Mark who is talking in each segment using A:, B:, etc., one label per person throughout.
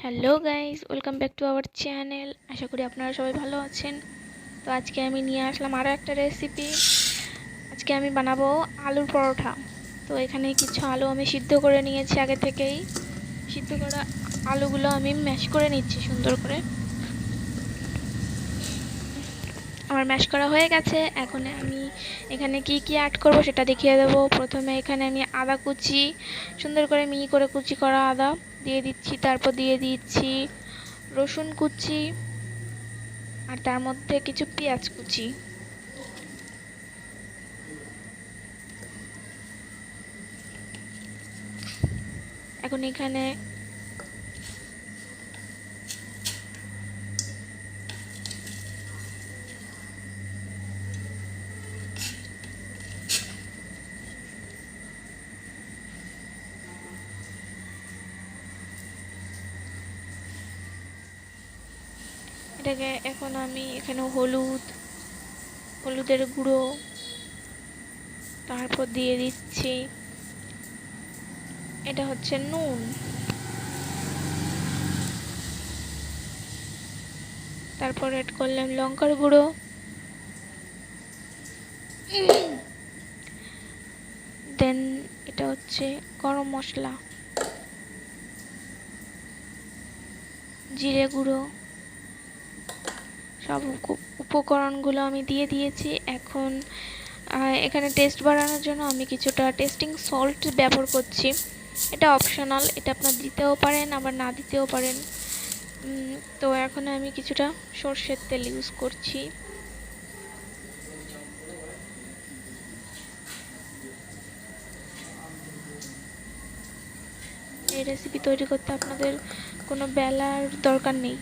A: Hello guys, welcome back to our channel. আশা করি আপনারা সবাই ভালো আছেন। তো আজকে আমি নিয়ে আসলাম আরও একটা রেসিপি। আজকে আমি বানাবো আলুর পরোটা। তো এখানে কিছু আলু আমি সিদ্ধ করে নিয়েছি আগে থেকেই। সিদ্ধ করা আলুগুলো আমি ম্যাশ করে নিচ্ছি সুন্দর করে। আমার ম্যাশ করা হয়ে গেছে। এখন আমি এখানে কি কি অ্যাড করব সেটা দেখিয়ে দেবো। প্রথমে এখানে আমি আদা কুচি, সুন্দর করে মিহি করে কুচি করা আদা দিয়ে দিচ্ছি। তারপর দিয়ে দিচ্ছি রসুন কুচি, আর তার মধ্যে কিছু পেঁয়াজ কুচি। এখন এখানে এখন আমি এখানে হলুদের গুঁড়ো, তারপর দিয়ে দিচ্ছি এটা হচ্ছে নুন, তারপর এড করলাম লঙ্কার গুঁড়ো, দেন এটা হচ্ছে গরম মশলা, জিরে গুঁড়ো। সব উপকরণগুলো আমি দিয়ে দিয়েছি। এখন এখানে টেস্ট বাড়ানোর জন্য আমি কিছুটা টেস্টিং সল্ট ব্যবহার করছি। এটা অপশনাল, এটা আপনারা দিতেও পারেন আবার না দিতেও পারেন। তো এখন আমি কিছুটা সর্ষের তেল ইউজ করছি। এই রেসিপি তৈরি করতে আপনাদের কোনো বেলার দরকার নেই।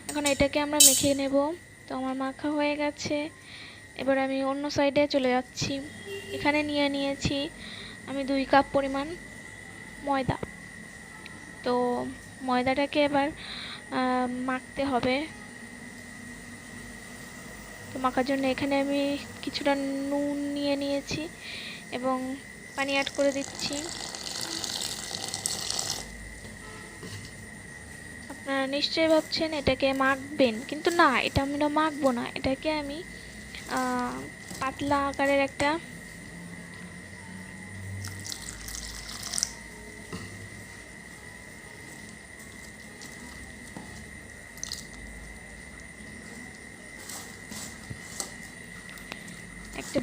A: এখন এটাকে আমরা মেখে নেব। তো আমার মাখা হয়ে গেছে। এবার আমি অন্য সাইডে চলে যাচ্ছি। এখানে নিয়ে নিয়েছি আমি 2 কাপ পরিমাণ ময়দা। তো ময়দাটাকে এবার মাখতে হবে। তো মাখার জন্য এখানে আমি কিছুটা নুন নিয়ে নিয়েছি এবং পানি অ্যাড করে দিচ্ছি। আপনারা নিশ্চয়ই ভাবছেন এটাকে মাখবেন, কিন্তু না, এটা আমরা মাখবো না। এটাকে আমি পাতলা আকারের একটা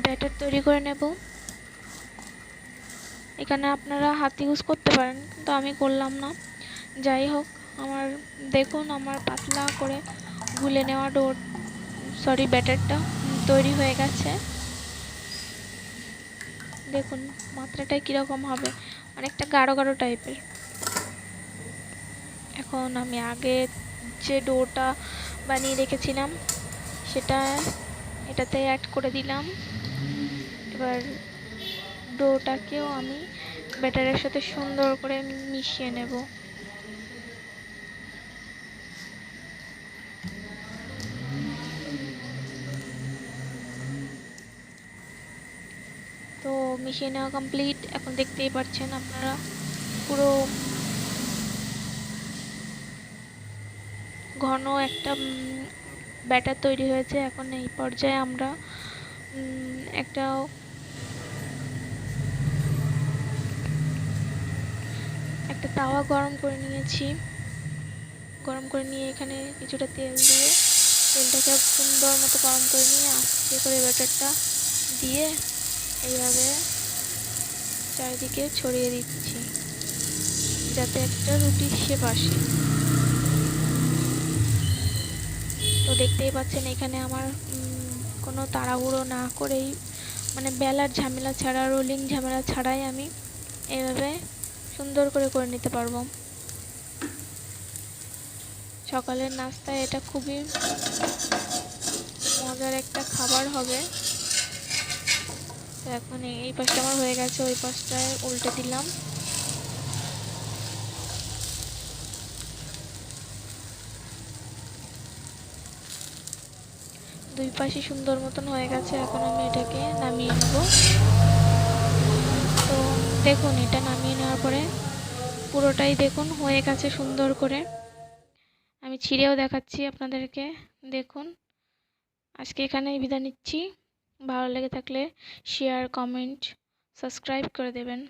A: ব্যাটার তৈরি করে নেব। এখানে আপনারা হাত ইউজ করতে পারেন, কিন্তু আমি করলাম না। যাই হোক, দেখুন আমার পাতলা করে গুলে নেওয়া ব্যাটারটা তৈরি হয়ে গেছে। দেখুন মাত্রাটা কীরকম হবে, অনেকটা গাঢ় গাঢ় টাইপের। এখন আমি আগে যে ডোটা বানিয়ে রেখেছিলাম সেটা এটাতে অ্যাড করে দিলাম। এবার ডোটাকেও আমি ব্যাটারের সাথে সুন্দর করে মিশিয়ে নেব। তো মিশিয়ে নেওয়া কমপ্লিট। এখন দেখতেই পাচ্ছেন আপনারা পুরো ঘন একটা ব্যাটার তৈরি হয়েছে। এখন এই পর্যায়ে আমরা একটা তাওয়া গরম করে নিয়েছি। গরম করে নিয়ে এখানে কিছুটা তেল দিয়ে তেলটাকে সুন্দর মতো গরম করে নিয়ে আস্তে করে ব্যাটারটা দিয়ে এইভাবে চারিদিকে ছড়িয়ে দিচ্ছি যাতে একটা রুটির শেপ আসে। তো দেখতেই পাচ্ছেন এখানে আমার কোনো তাড়াহুড়ো না করেই, মানে বেলার ঝামেলা ছাড়া, রোলিং ঝামেলা ছাড়াই আমি এভাবে সুন্দর করে নিতে পারবো। সকালের নাস্তায় এটা খুবই মজার একটা খাবার হবে। তো এখন এই পাশটা আমার হয়ে গেছে, ওই পাশটায় উল্টে দিলাম। দুই পাশে সুন্দর মতন হয়ে গেছে। এখন আমি এটাকে নামিয়ে নেব। তো দেখুন এটা নামিয়ে নেওয়ার পরে পুরোটাই দেখুন হয়ে গেছে সুন্দর করে। আমি ছিঁড়েও দেখাচ্ছি আপনাদেরকে, দেখুন। আজকে এখানেই বিদায় নিচ্ছি। ভালো লেগে থাকলে শেয়ার, কমেন্ট, সাবস্ক্রাইব করে দেবেন।